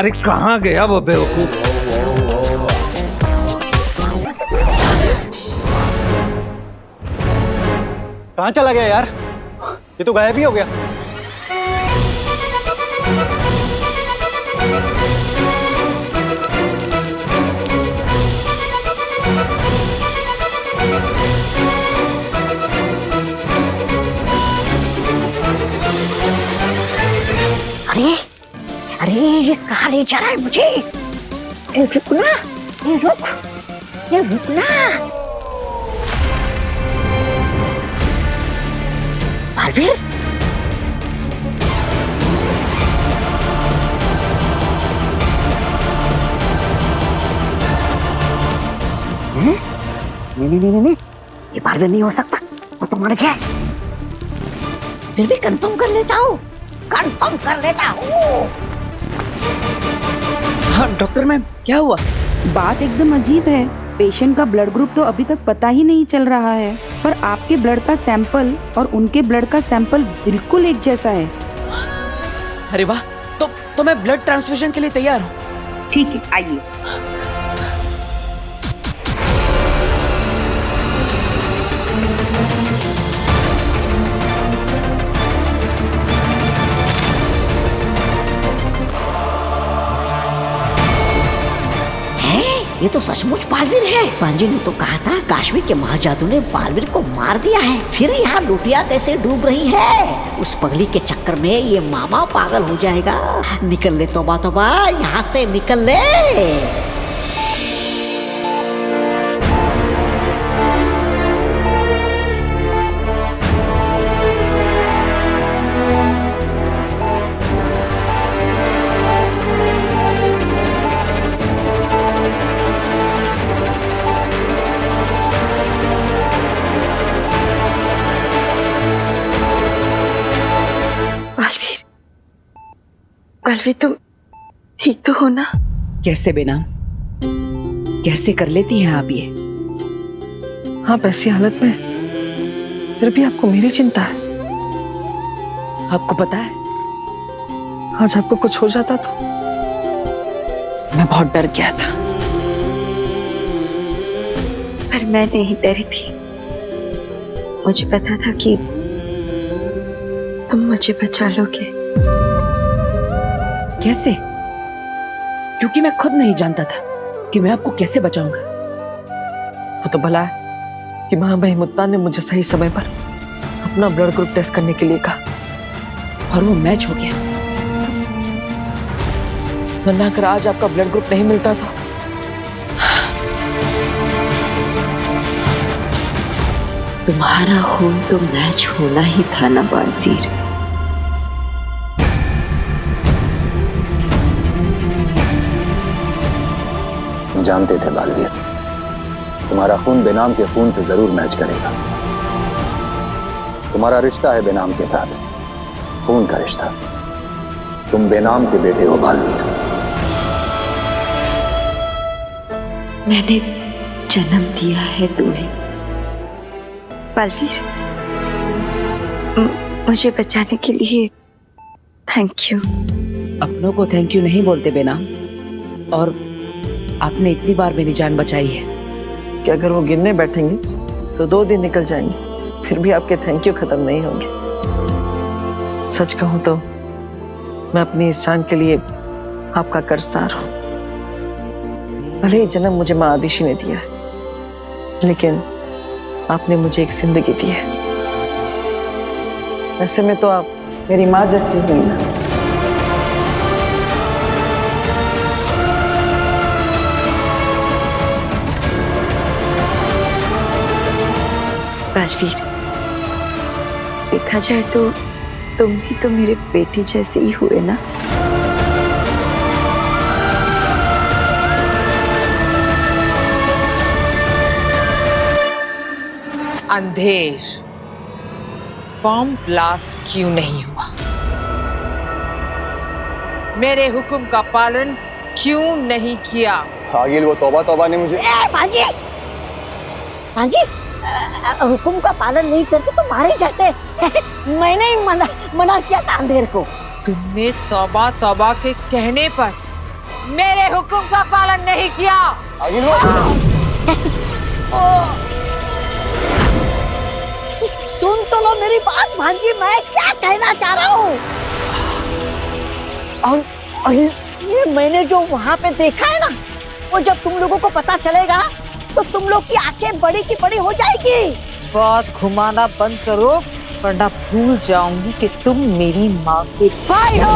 अरे कहाँ गया वो बेवकूफ? कहाँ चला गया यार? ये तो गायब ही हो गया। अरे अरे ये कहाँ ले जा रहा है मुझे? रुक ना, ये रुक ना। बालवीर, नहीं, ये बालवीर नहीं हो सकता, वो तो मर गया। फिर भी कंफर्म कर लेता हूँ। हाँ डॉक्टर मैम, क्या हुआ? बात एकदम अजीब है। पेशेंट का ब्लड ग्रुप तो अभी तक पता ही नहीं चल रहा है, पर आपके ब्लड का सैंपल और उनके ब्लड का सैंपल बिल्कुल एक जैसा है। अरे वाह, तो मैं ब्लड ट्रांसफ्यूजन के लिए तैयार हूँ। ठीक है, आइए। ये तो सचमुच बालवीर है। पांजी ने तो कहा था काश्मीर के महाजादू ने बालवीर को मार दिया है। फिर यहाँ लुटिया कैसे डूब रही है? उस पगली के चक्कर में ये मामा पागल हो जाएगा। निकल ले तौबा तौबा, यहाँ से निकल ले। बालवीर, तुम ठीक तो हो ना? कैसे बेनाम, कैसे कर लेती हैं आप ये? आप ऐसी हालत में, फिर भी आपको मेरी चिंता है। आपको पता है, आज आपको कुछ हो जाता तो? मैं बहुत डर गया था। पर मैं नहीं डरी थी। मुझे पता था कि तुम मुझे बचा लोगे। कैसे? क्योंकि मैं खुद नहीं जानता था कि मैं आपको कैसे बचाऊंगा। वो तो भला है कि महामहिम मुत्ता ने मुझे सही समय पर अपना ब्लड ग्रुप टेस्ट करने के लिए कहा और वो मैच हो गया। वरना अगर आज आपका ब्लड ग्रुप नहीं मिलता तो तुम्हारा खून तो मैच होना ही था ना बालवीर। जानते थे बालवीर, तुम्हारा खून बेनाम के खून से जरूर मैच करेगा। तुम्हारा रिश्ता है बेनाम के साथ, खून का रिश्ता। तुम बेनाम के बेटे हो बालवीर। मैंने जन्म दिया है तुम्हें बालवीर। मुझे बचाने के लिए थैंक यू। अपनों को थैंक यू नहीं बोलते बेनाम, और आपने इतनी बार मेरी जान बचाई है कि अगर वो गिनने बैठेंगे तो 2 दिन निकल जाएंगे, फिर भी आपके थैंक यू खत्म नहीं होंगे। सच कहूं तो मैं अपनी इस जान के लिए आपका कर्जदार हूं। भले ही जन्म मुझे माँ आदिशी ने दिया है, लेकिन आपने मुझे एक जिंदगी दी है। ऐसे में तो आप मेरी माँ जैसी हुई ना। बालवीर, देखा जाए तो तुम भी तो मेरे बेटी जैसे ही हुए ना। अंधेर, बॉम्ब ब्लास्ट क्यों नहीं हुआ? मेरे हुक्म का पालन क्यों नहीं किया? आगिल, वो तौबा तौबा ने मुझे। पांजी, हुक्म का पालन नहीं करते तो मारे जाते। मैंने ही मना किया था अंधेर को। तुमने तौबा तौबा के कहने पर मेरे हुक्म का पालन नहीं किया। सुन तो लो मेरी बात भांजी, मैं क्या कहना चाह रहा हूँ। और ये मैंने जो वहाँ पे देखा है ना, वो जब तुम लोगों को पता चलेगा तो तुम लोग की आंखें बड़ी की बड़ी हो जाएगी। बात घुमाना बंद करो, वरना भूल जाऊंगी कि तुम मेरी माँ के भाई हो।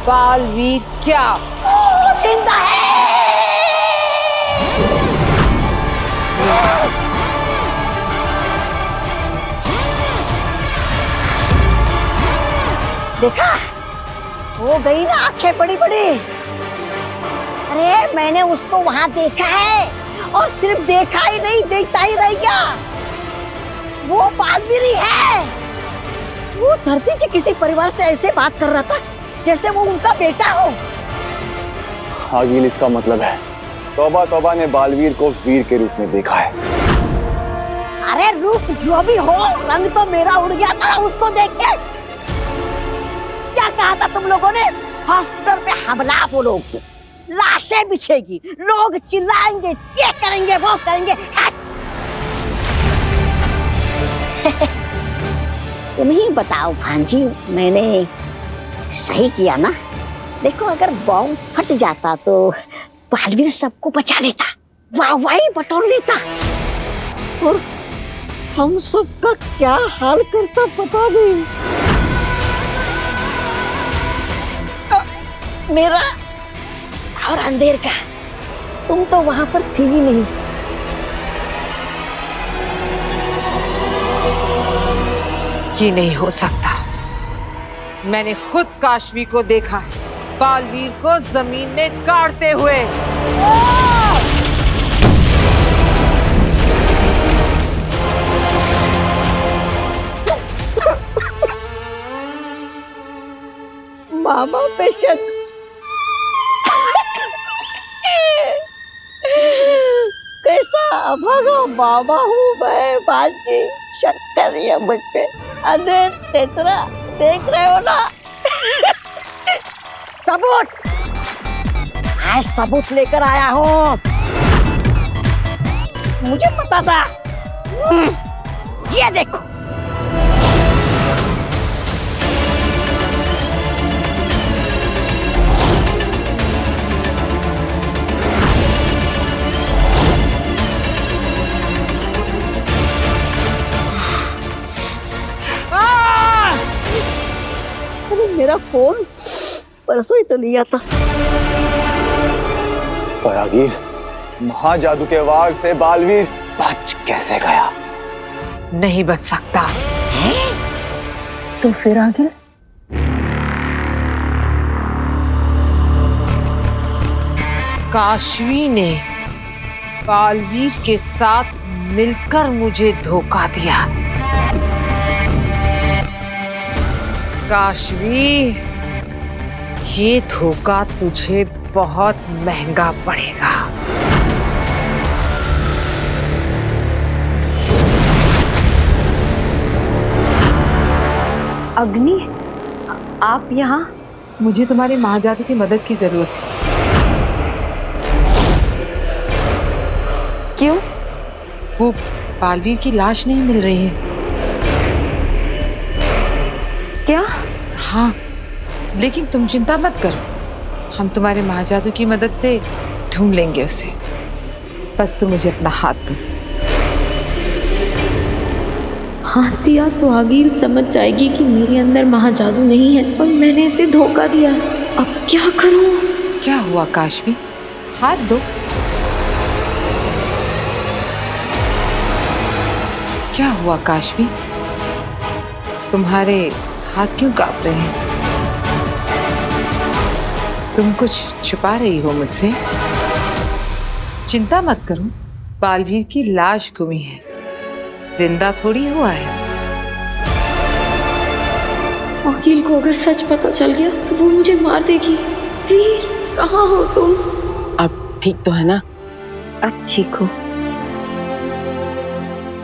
बालवीर क्या जिंदा है? देखा, हो गई ना आंखें बड़ी बड़ी। अरे मैंने उसको वहां देखा है, और सिर्फ देखा ही नहीं, देखता ही रह गया। वो बालवीर ही है। वो धरती के किसी परिवार से ऐसे बात कर रहा था जैसे वो उनका बेटा हो। आगिल, इसका मतलब है तौबा तौबा ने बालवीर को वीर के रूप में देखा है। अरे रूप जो भी हो, रंग तो मेरा उड़ गया था उसको देख के। क्या कहा था तुम लोगों ने? हॉस्पिटल पे हमला बोलोगी, लाशें बिछेगी, लोग चिल्लाएंगे, ये करेंगे वो करेंगे। तुम ही बताओ भांजी, मैंने सही किया ना? देखो, अगर बॉम्ब फट जाता तो बालवीर सबको बचा लेता, वाहवाही बटोर लेता, और हम सबका क्या हाल करता पता नहीं। मेरा और अंधेर का, तुम तो वहां पर थी ही नहीं। ये नहीं हो सकता। मैंने खुद काशवी को देखा है, बालवीर को जमीन में गाड़ते हुए। मामा पे शक। कैसा अभागा मामा हूँ मैं भांजी, शक कर रही है मुझ पे। अंधेर तेतरा, देख रहे हो ना? सबूत, मैं सबूत लेकर आया हूँ। मुझे पता था। ये देखो, मेरा फोन परसों ही तो लिया था। पर आगिल, महाजादू के वार से बालवीर बच कैसे गया? नहीं बच सकता। तो फिर आगे? काशवी ने बालवीर के साथ मिलकर मुझे धोखा दिया। काशवी, ये धोखा तुझे बहुत महंगा पड़ेगा। अग्नि, आप यहाँ? मुझे तुम्हारे महाजादू की मदद की जरूरत थी। क्यों? वो बालवीर की लाश नहीं मिल रही है। क्या? हाँ, लेकिन तुम चिंता मत करो, हम तुम्हारे महाजादू की मदद से ढूंढ लेंगे उसे। बस तुम मुझे अपना हाथ दो। हाथ दिया तो आगिल समझ जाएगी कि मेरे अंदर महाजादू नहीं है और मैंने इसे धोखा दिया। अब क्या करूं? क्या हुआ काशवी? हाथ दो। क्या हुआ काशवी? तुम्हारे हाथ क्यों कांप रहे हैं? तुम कुछ छुपा रही हो मुझसे? चिंता मत करो, बालवीर की लाश गुमी है, जिंदा थोड़ी हुआ है। वकील को अगर सच पता चल गया तो वो मुझे मार देगी। वीर, कहाँ हो तुम? अब ठीक तो है ना? अब ठीक हो?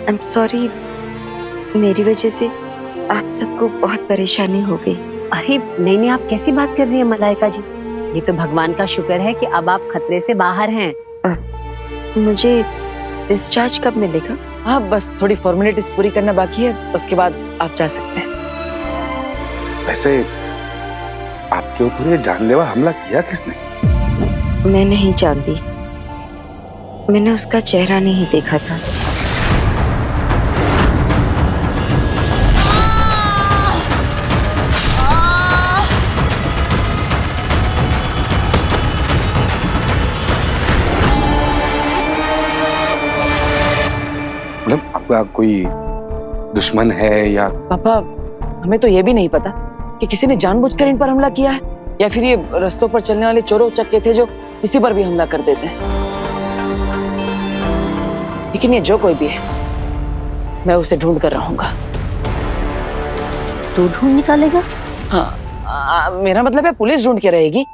आई एम सॉरी, मेरी वजह से आप सबको बहुत परेशानी हो गई। अरे नहीं नहीं, आप कैसी बात कर रही हैं मलाइका जी? ये तो भगवान का शुक्र है कि अब आप खतरे से बाहर हैं। मुझे डिस्चार्ज कब मिलेगा? हाँ, बस थोड़ी फॉर्मेलिटीज पूरी करना बाकी है, उसके बाद आप जा सकते हैं। वैसे आपके ऊपर ये जानलेवा हमला किया किसने? मैं नहीं जानती, मैंने उसका चेहरा नहीं देखा था। मतलब आपका कोई दुश्मन है या? पापा, हमें तो ये भी नहीं पता कि किसी ने जानबूझकर इन पर हमला किया है या फिर ये रास्तों पर चलने वाले चोरों चक्के थे जो किसी पर भी हमला कर देते हैं। लेकिन ये जो कोई भी है, मैं उसे ढूंढ कर रहूंगा। तू ढूंढ निकालेगा? हाँ, मेरा मतलब है पुलिस ढूंढ के रहेगी।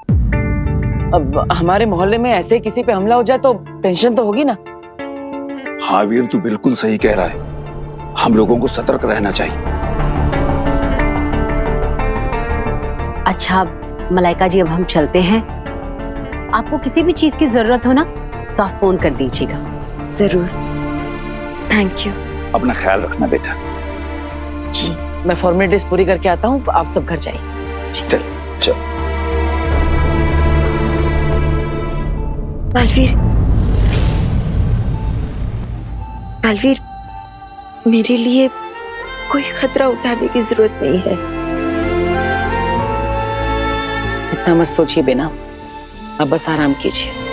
अब हमारे मोहल्ले में ऐसे किसी पे हमला हो जाए तो टेंशन तो होगी ना। हाँ वीर, तू बिल्कुल सही कह रहा है, हम लोगों को सतर्क रहना चाहिए। अच्छा मलाइका जी, अब हम चलते हैं। आपको किसी भी चीज की जरूरत हो ना तो आप फोन कर दीजिएगा। जरूर, थैंक यू। अपना ख्याल रखना बेटा। जी। मैं फॉर्मेलिटीज पूरी करके आता हूँ, आप सब घर जाइए। चल चल। बालवीर, बालवीर, मेरे लिए कोई खतरा उठाने की जरूरत नहीं है। इतना मत सोचिए बेना, अब बस आराम कीजिए।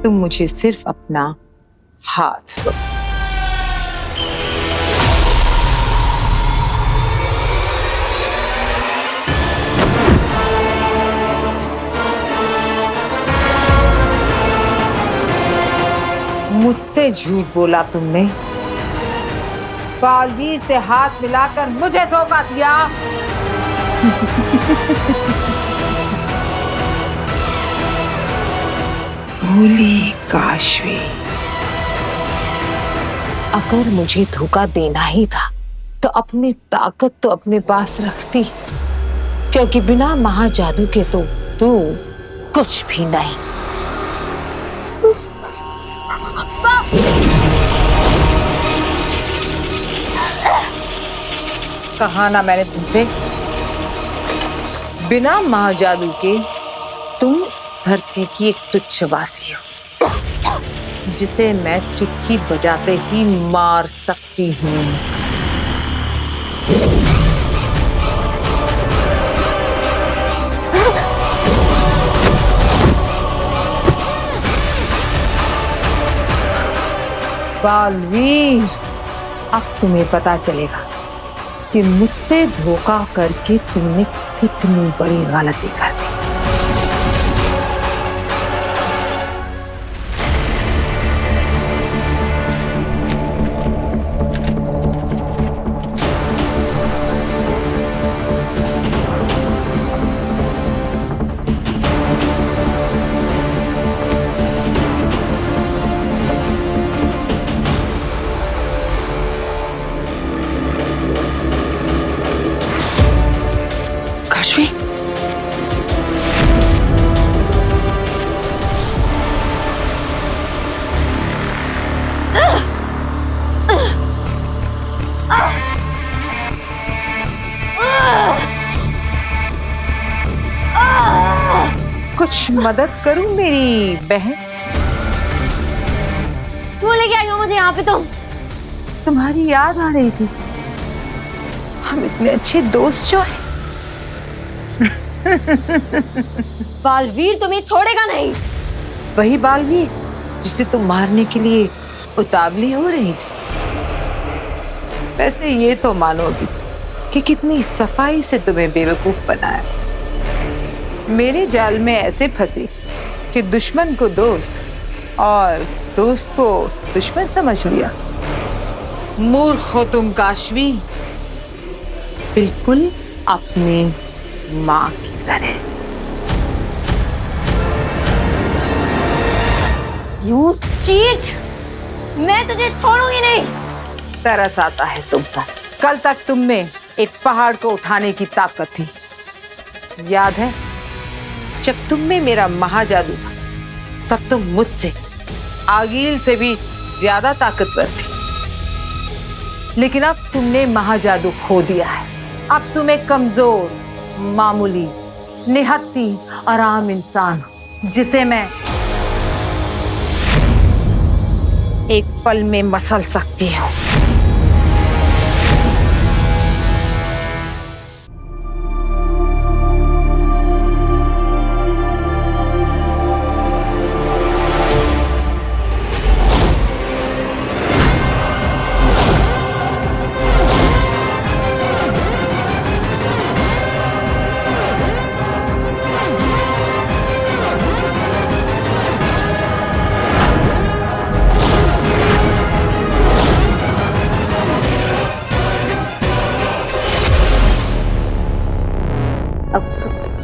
तुम मुझे सिर्फ अपना हाथ दो। मुझसे झूठ बोला तुमने, बालवीर से हाथ मिलाकर मुझे धोखा दिया। भोली काशवी, अगर मुझे धोखा देना ही था तो अपनी ताकत तो अपने पास रखती, क्योंकि बिना महाजादू के तो तू कुछ भी नहीं। कहा ना मैंने तुमसे, बिना महाजादू के तुम धरती की एक तुच्छ वासी हो, जिसे मैं चुटकी बजाते ही मार सकती हूँ। बालवीर, अब तुम्हें पता चलेगा कि मुझसे धोखा करके तुमने कितनी बड़ी गलती कर दी। काशवी, कुछ मदद करूं मेरी बहन? क्यों लेके आई हो मुझे यहाँ पे? तुम्हारी याद आ रही थी, हम इतने अच्छे दोस्त जो हैं। बालवीर तुम्हें छोड़ेगा नहीं। वही बालवीर जिसे तुम मारने के लिए उतावली हो रही थी। वैसे ये तो मानोगी कि कितनी सफाई से तुम्हें बेवकूफ बनाया। मेरे जाल में ऐसे फंसी कि दुश्मन को दोस्त और दोस्त को दुश्मन समझ लिया। मूर्ख हो तुम काशवी, बिल्कुल अपनी माँ की तरह। You cheat! मैं तुझे छोड़ूंगी नहीं। तरस आता है तुम पर। कल तक तुम में एक पहाड़ को उठाने की ताकत थी, याद है? जब तुम में मेरा महाजादू था तब तुम मुझसे, आगील से भी ज्यादा ताकतवर थी। लेकिन अब तुमने महाजादू खो दिया है। अब तुम एक कमजोर, मामूली, निहत्ती आराम इंसान हो, जिसे मैं एक पल में मसल सकती हूँ।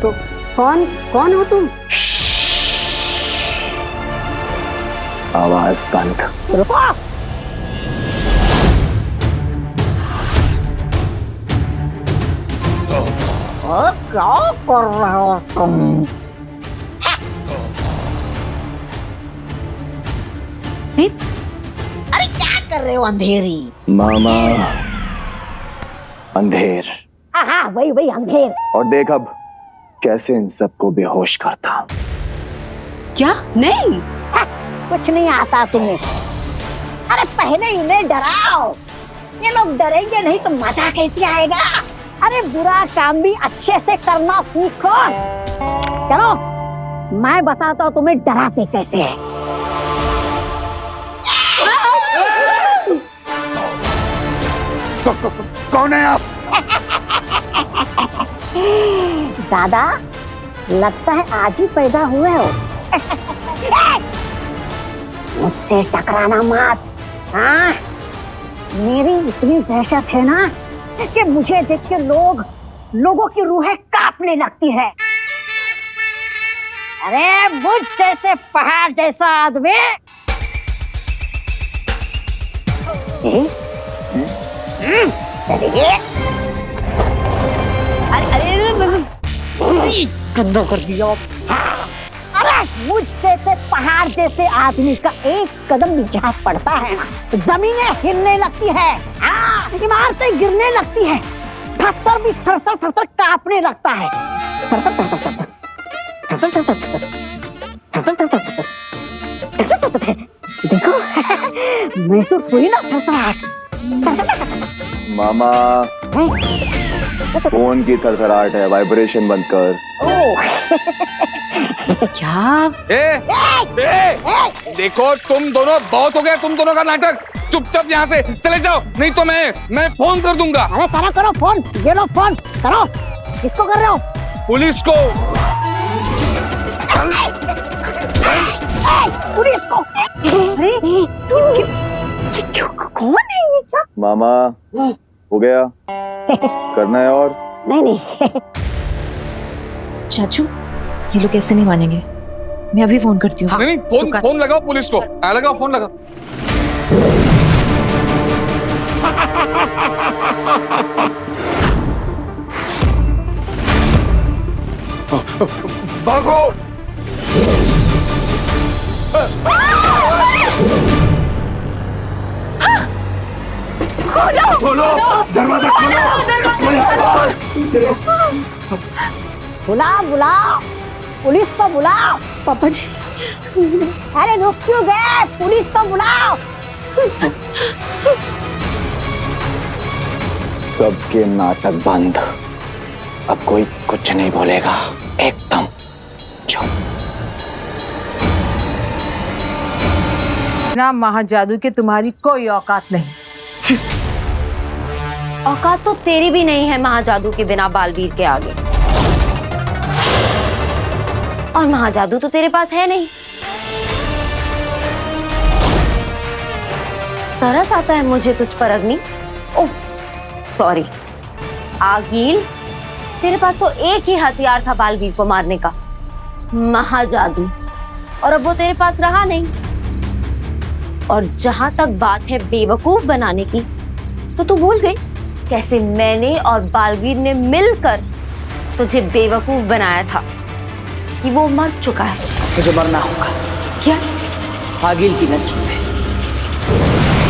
तो कौन हो तुम? आवाज बंद। रुको। क्या कर रहे हो तुम? अरे क्या कर रहे हो अंधेरी? मामा अंधेर। हाँ वही अंधेर। और देख अब कैसे इन सबको बेहोश करता हूँ। क्या? नहीं कुछ नहीं आता तुम्हें। अरे पहले इन्हें डराओ, ये लोग डरेंगे नहीं तो मजा कैसे आएगा? अरे बुरा काम भी अच्छे से करना सीखो। चलो मैं बताता हूँ तुम्हें डराते कैसे है। कौन है आप? दादा लगता है आज ही पैदा हुए हो। मुझसे टकराना मत। हाँ मेरी इतनी दहशत है ना कि मुझे देख के लोगों की रूहें कांपने लगती है। अरे मुझ जैसे पहाड़ जैसा आदमी अरे गंदा कर दिया। अरे मुझ जैसे पहाड़ जैसे आदमी का एक कदम भी जहाँ पड़ता है ना जमीनें हिलने लगती है। हाँ इमारतें गिरने लगती है, पत्थर भी थर-थर कांपने लगता है। देखो महसूस हुई ना थरथराहट? मामा फोन की थरथराहट है, वाइब्रेशन बंद कर। क्या? देखो तुम दोनों बहुत हो गया, तुम दोनों का नाटक। चुपचाप यहाँ से चले जाओ, नहीं तो मैं फोन कर दूंगा। अरे करो फोन, ये लो फोन करो। किसको कर रहे हो? पुलिस को। पुलिस को? कौन है ये? क्या मामा हो गया? करना है और? नहीं चाचू ये लोग ऐसे नहीं मानेंगे, मैं अभी फोन करती हूँ। नहीं फोन लगाओ पुलिस को। लगाओ फोन लगाओ। भागो। खोलो दरवाजा खोलो। बुलाओ पुलिस को बुलाओ। पापा जी अरे रुक क्यों गए? पुलिस को बुलाओ। सबके नाटक बंद। अब कोई कुछ नहीं बोलेगा, एकदम चुप। ना महाजादू के तुम्हारी कोई औकात नहीं। औकात तो तेरी भी नहीं है महाजादू के बिना बालवीर के आगे। और महाजादू तो तेरे पास है नहीं। तरस आता है मुझे तुझ पर अग्नि। ओह सॉरी आगील, तेरे पास तो एक ही हथियार था बालवीर को मारने का, महाजादू, और अब वो तेरे पास रहा नहीं। और जहां तक बात है बेवकूफ बनाने की, तो तू भूल गई कैसे मैंने और बालवीर ने मिलकर तुझे बेवकूफ बनाया था कि वो मर चुका है। मुझे मरना होगा। क्या? आगिल की नजरों में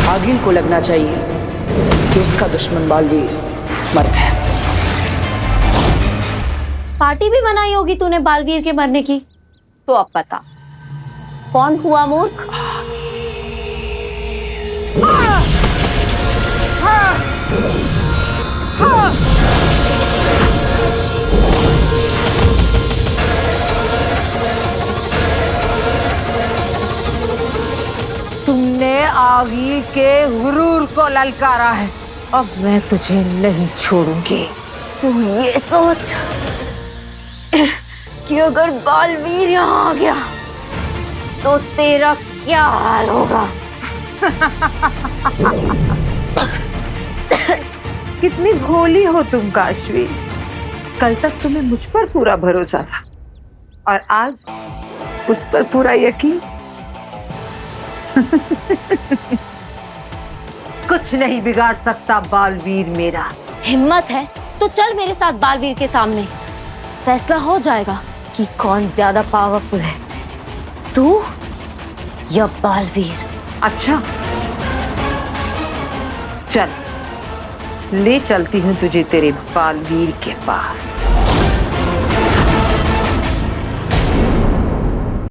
आगिल को लगना चाहिए कि उसका दुश्मन बालवीर मर गया। पार्टी भी बनाई होगी तूने बालवीर के मरने की, तो अब पता कौन हुआ मूर्ख? तुमने आगिल के गुरूर को ललकारा है, अब मैं तुझे नहीं छोड़ूंगी। तू ये सोच कि अगर बालवीर यहाँ आ गया तो तेरा क्या हाल होगा। कितनी भोली हो तुम काशवी। कल तक तुम्हें मुझ पर पूरा भरोसा था और आज उस पर पूरा यकीन। कुछ नहीं बिगाड़ सकता बालवीर मेरा। हिम्मत है तो चल मेरे साथ बालवीर के सामने, फैसला हो जाएगा कि कौन ज्यादा पावरफुल है, तू या बालवीर। अच्छा चल, ले चलती हूँ तुझे तेरे बालवीर के पास।